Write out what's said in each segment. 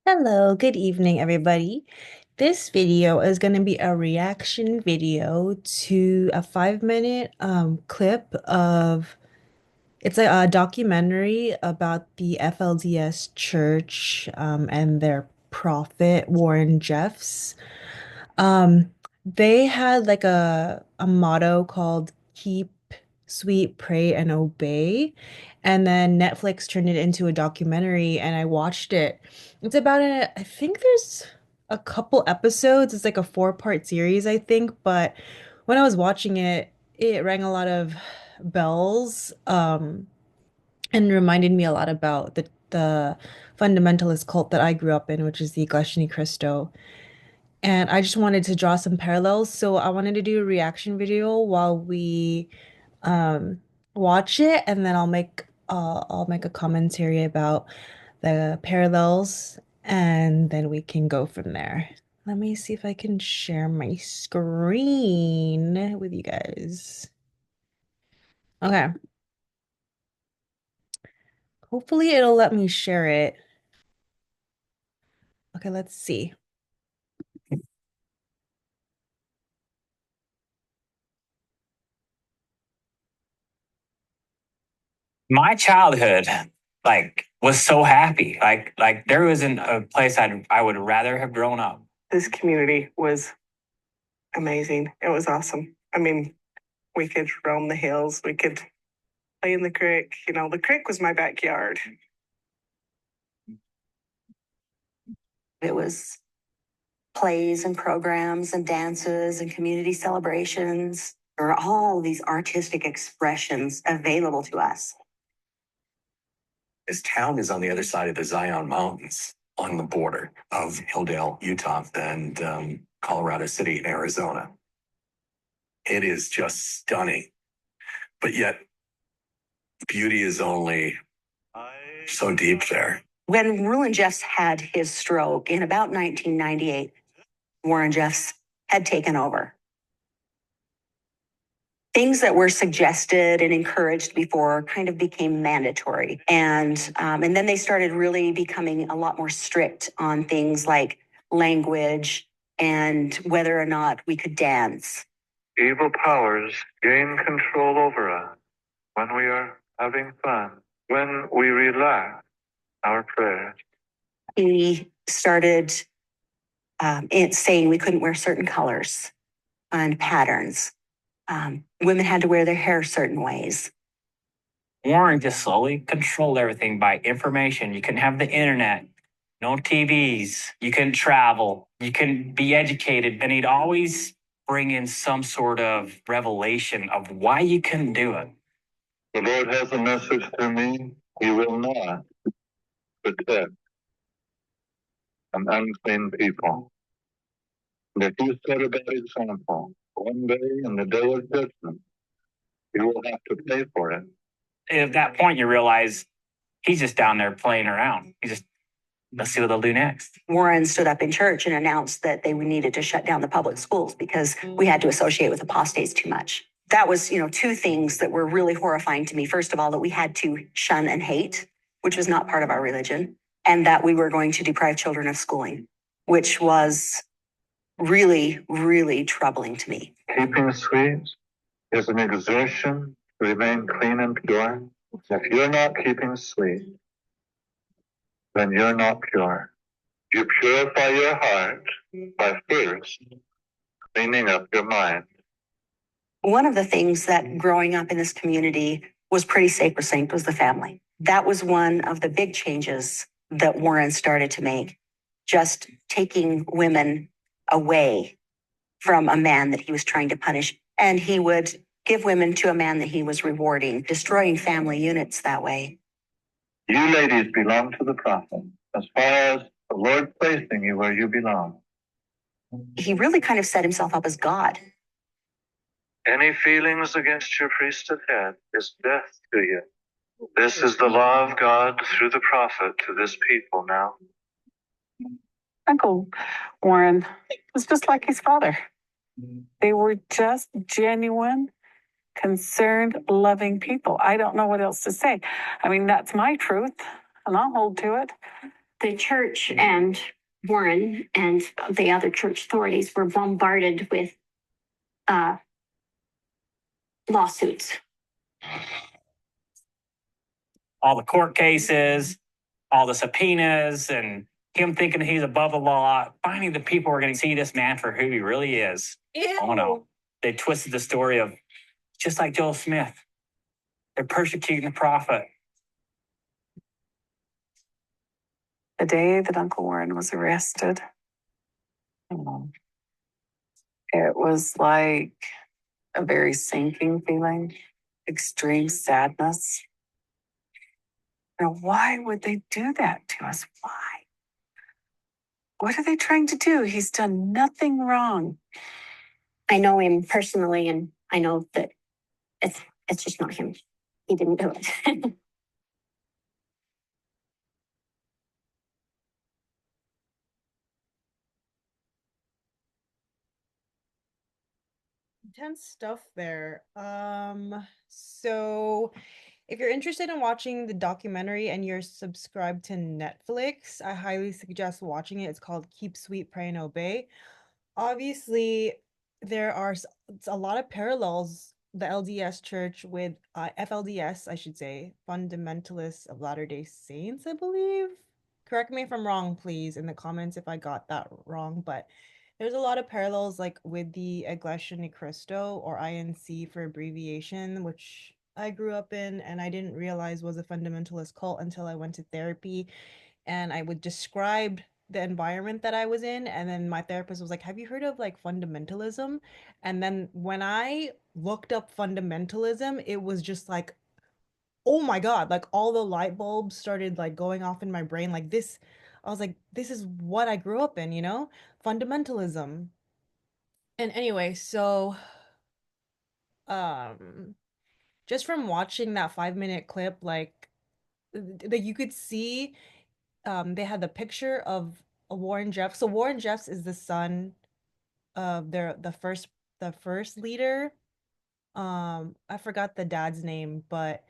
Hello, good evening, everybody. This video is going to be a reaction video to a 5 minute clip of it's a documentary about the FLDS church and their prophet Warren Jeffs. Um, they had like a motto called keep sweet, pray and obey. And then Netflix turned it into a documentary and I watched it. It's about I think there's a couple episodes. It's like a four-part series, I think, but when I was watching it, it rang a lot of bells, and reminded me a lot about the fundamentalist cult that I grew up in, which is the Iglesia Cristo. And I just wanted to draw some parallels. So I wanted to do a reaction video while we um watch it, and then I'll make a commentary about the parallels, and then we can go from there. Let me see if I can share my screen with you guys. Okay. Hopefully it'll let me share it. Okay, let's see. My childhood was so happy. Like there wasn't a place I would rather have grown up. This community was amazing. It was awesome. I mean, we could roam the hills, we could play in the creek. You know, the creek was my backyard. It was plays and programs and dances and community celebrations. There are all these artistic expressions available to us. His town is on the other side of the Zion Mountains on the border of Hilldale, Utah, and Colorado City, Arizona. It is just stunning. But yet, beauty is only so deep there. When Warren Jeffs had his stroke in about 1998, Warren Jeffs had taken over. Things that were suggested and encouraged before kind of became mandatory. And then they started really becoming a lot more strict on things like language and whether or not we could dance. Evil powers gain control over us when we are having fun, when we relax our prayers. He started saying we couldn't wear certain colors and patterns. Women had to wear their hair certain ways. Warren just slowly controlled everything by information. You couldn't have the internet, no TVs, you couldn't travel, you couldn't be educated, and he'd always bring in some sort of revelation of why you couldn't do it. The Lord has a message to me. He will not protect an unclean people. And if you set a bad example, one day in the day of judgment, you will have to pay for it. At that point, you realize he's just down there playing around. Let's see what they'll do next. Warren stood up in church and announced that they needed to shut down the public schools because we had to associate with apostates too much. That was, two things that were really horrifying to me. First of all, that we had to shun and hate, which was not part of our religion, and that we were going to deprive children of schooling, which was really, really troubling to me. Keeping sweet is an exertion to remain clean and pure. If you're not keeping sweet, then you're not pure. You purify your heart by first cleaning up your mind. One of the things that growing up in this community was pretty sacrosanct was the family. That was one of the big changes that Warren started to make, just taking women away from a man that he was trying to punish. And he would give women to a man that he was rewarding, destroying family units that way. You ladies belong to the prophet. As far as the Lord placing you where you belong. He really kind of set himself up as God. Any feelings against your priesthood head is death to you. This is the law of God through the prophet to this people now. Uncle Warren was just like his father. They were just genuine, concerned, loving people. I don't know what else to say. I mean, that's my truth, and I'll hold to it. the church and Warren and the other church authorities were bombarded with lawsuits. All the court cases, all the subpoenas, and him thinking he's above the law. Finally, the people are going to see this man for who he really is. Ew. Oh no. They twisted the story of just like Joel Smith. They're persecuting the prophet. The day that Uncle Warren was arrested, it was like a very sinking feeling, extreme sadness. Now, why would they do that to us? Why? What are they trying to do? He's done nothing wrong. I know him personally, and I know that it's just not him. He didn't do it. Intense stuff there. So if you're interested in watching the documentary and you're subscribed to Netflix, I highly suggest watching it. It's called Keep Sweet, Pray and Obey. Obviously, there are a lot of parallels, the LDS Church with FLDS, I should say, Fundamentalists of Latter-day Saints, I believe. Correct me if I'm wrong, please, in the comments if I got that wrong, but there's a lot of parallels like with the Iglesia ni Cristo, or INC for abbreviation, which I grew up in and I didn't realize was a fundamentalist cult until I went to therapy and I would describe the environment that I was in, and then my therapist was like, "Have you heard of like fundamentalism?" And then when I looked up fundamentalism, it was just like, oh my God, like all the light bulbs started like going off in my brain. Like this, I was like, this is what I grew up in, fundamentalism. And anyway, so um just from watching that 5-minute clip, like that you could see they had the picture of a Warren Jeffs. So Warren Jeffs is the son of the first leader. I forgot the dad's name, but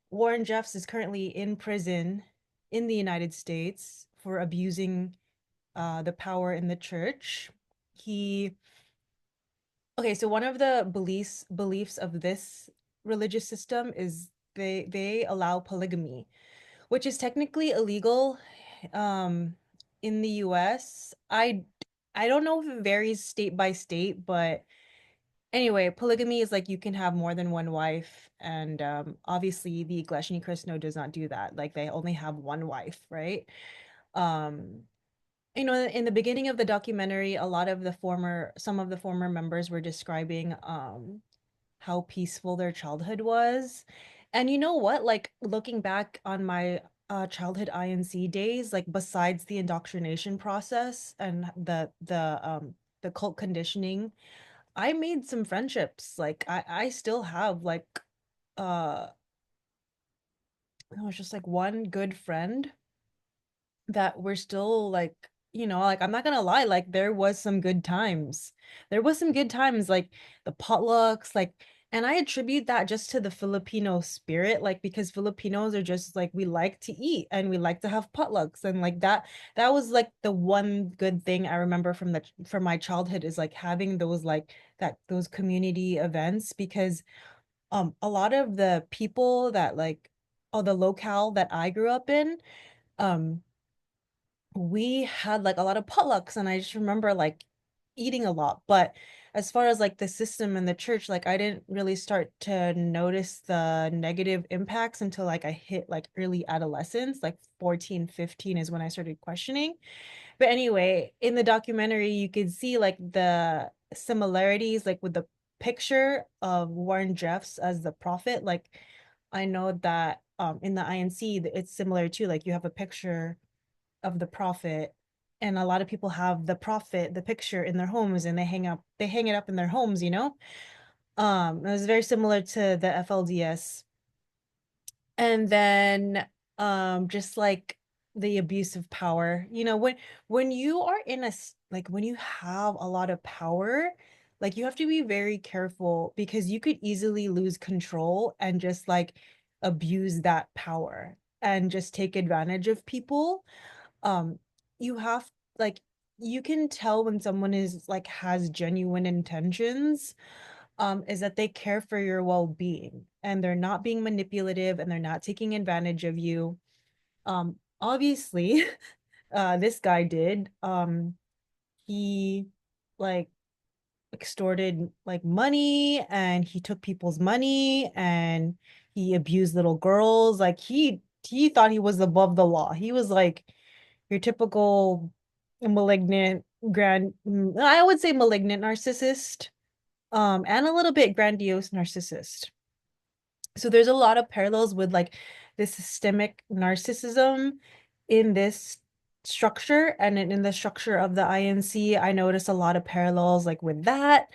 Warren Jeffs is currently in prison in the United States for abusing the power in the church. He Okay, so one of the beliefs of this religious system is they allow polygamy, which is technically illegal in the US. I don't know if it varies state by state, but anyway, polygamy is like you can have more than one wife, and obviously the Iglesia ni Cristo does not do that. Like they only have one wife, right? Um in the beginning of the documentary, some of the former members were describing how peaceful their childhood was. And you know what? Like looking back on my childhood INC days, like besides the indoctrination process and the cult conditioning, I made some friendships. Like I still have like it was just like one good friend that we're still like, like I'm not gonna lie, like there was some good times. There was some good times, like the potlucks, like, and I attribute that just to the Filipino spirit, like because Filipinos are just like we like to eat and we like to have potlucks, and like that was like the one good thing I remember from my childhood is like having those community events, because a lot of the people that like the locale that I grew up in, um we had like a lot of potlucks, and I just remember like eating a lot. But as far as like the system and the church, like I didn't really start to notice the negative impacts until like I hit like early adolescence, like 14, 15 is when I started questioning. But anyway, in the documentary you could see like the similarities, like with the picture of Warren Jeffs as the prophet. Like I know that in the INC it's similar too, like you have a picture of the prophet, and a lot of people have the prophet, the picture, in their homes, and they hang it up in their homes, it was very similar to the FLDS. And then just like the abuse of power, when you are like when you have a lot of power, like you have to be very careful because you could easily lose control and just like abuse that power and just take advantage of people. um you have like you can tell when someone is like has genuine intentions, is that they care for your well-being and they're not being manipulative and they're not taking advantage of you. Obviously, this guy did. He like extorted like money and he took people's money and he abused little girls. Like he thought he was above the law. He was like your typical malignant I would say malignant narcissist, and a little bit grandiose narcissist. So there's a lot of parallels with like the systemic narcissism in this structure and in the structure of the INC. I noticed a lot of parallels like with that.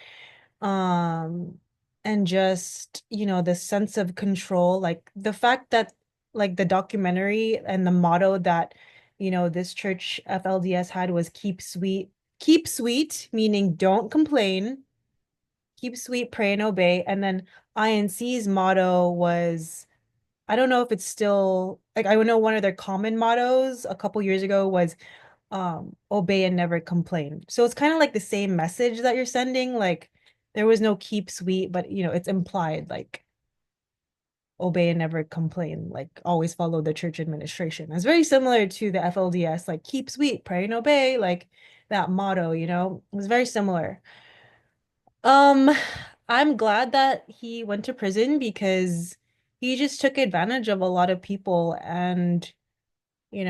Um, and just, the sense of control, like the fact that like the documentary and the motto that, this church FLDS had was keep sweet, meaning don't complain, keep sweet, pray and obey. And then INC's motto was, I don't know if it's still like, I know one of their common mottos a couple years ago was obey and never complain. So it's kind of like the same message that you're sending. Like there was no keep sweet, but it's implied like obey and never complain, like always follow the church administration. It's very similar to the FLDS, like keep sweet, pray and obey, like that motto, it was very similar. Um, I'm glad that he went to prison because he just took advantage of a lot of people. And in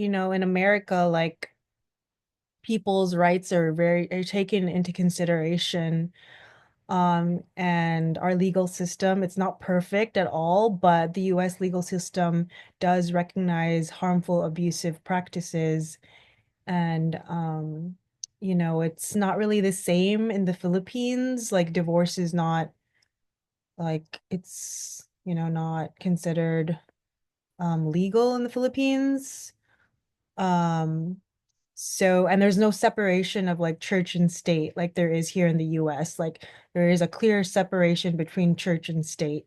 America, like people's rights are taken into consideration. And our legal system, it's not perfect at all, but the US legal system does recognize harmful abusive practices. And it's not really the same in the Philippines. Like divorce is not like it's not considered legal in the Philippines. Um so, and there's no separation of like church and state like there is here in the US. Like there is a clear separation between church and state.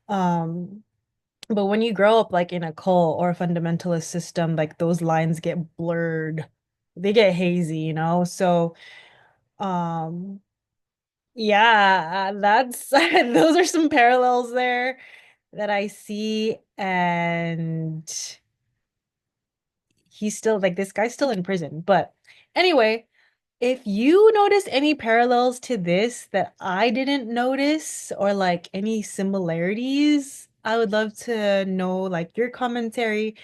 Um, but when you grow up like in a cult or a fundamentalist system, like those lines get blurred. They get hazy, So, um, yeah, that's those are some parallels there that I see. And he's still like this guy's still in prison. But anyway, if you notice any parallels to this that I didn't notice or like any similarities, I would love to know like your commentary.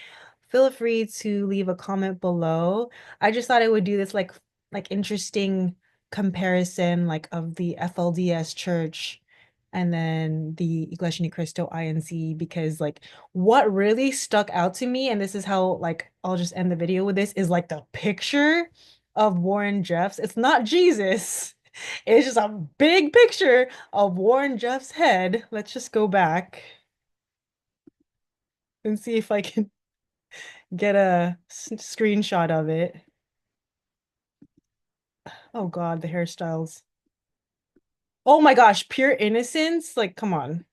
Feel free to leave a comment below. I just thought I would do this like interesting comparison like of the FLDS church and then the Iglesia ni Cristo INC, because like what really stuck out to me, and this is how like I'll just end the video with this, is like the picture of Warren Jeffs. It's not Jesus. It's just a big picture of Warren Jeffs' head. Let's just go back and see if I can get a screenshot of it. Oh God, the hairstyles. Oh my gosh, pure innocence. Like, come on.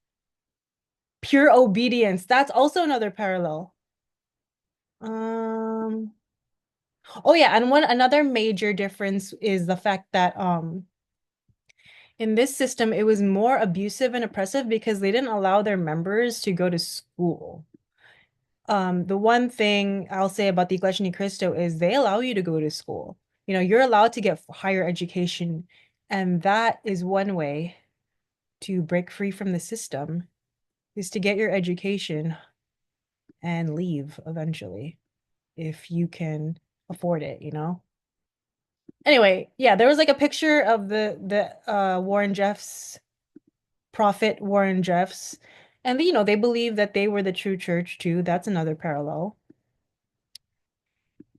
Pure obedience. That's also another parallel. Um, oh yeah, and another major difference is the fact that in this system it was more abusive and oppressive because they didn't allow their members to go to school. The one thing I'll say about the Iglesia ni Cristo is they allow you to go to school. You're allowed to get higher education, and that is one way to break free from the system, is to get your education and leave eventually if you can afford it. Anyway, yeah, there was like a picture of the Warren Jeffs, prophet Warren Jeffs, and they believe that they were the true church too. That's another parallel.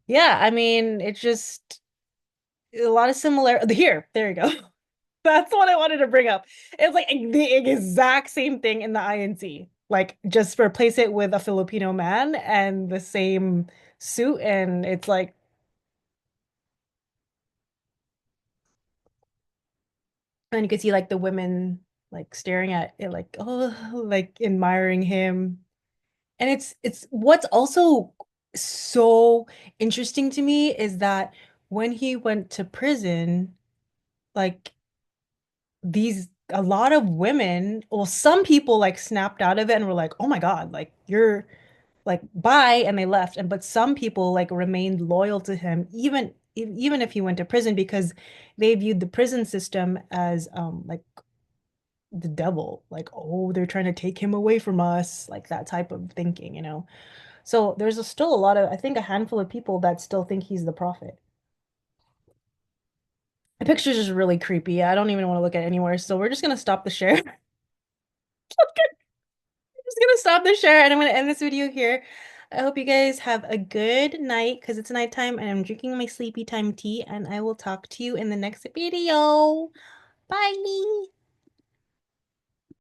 Yeah, I mean, it's just a lot of similar here. There you go. That's what I wanted to bring up. It's like the exact same thing in the INC. Like just replace it with a Filipino man and the same suit, and it's like, and you can see like the women like staring at it like, oh, like admiring him. And it's what's also so interesting to me is that when he went to prison, like a lot of women, well, some people like snapped out of it and were like, "Oh my God, like you're like bye," and they left. And but some people like remained loyal to him even if he went to prison because they viewed the prison system as like the devil, like, oh, they're trying to take him away from us, like that type of thinking, you know. So there's still a lot of, I think, a handful of people that still think he's the prophet. The picture's just really creepy. I don't even want to look at it anywhere. So we're just gonna stop the share. Just gonna stop the share and I'm gonna end this video here. I hope you guys have a good night because it's nighttime and I'm drinking my sleepy time tea and I will talk to you in the next video. Bye.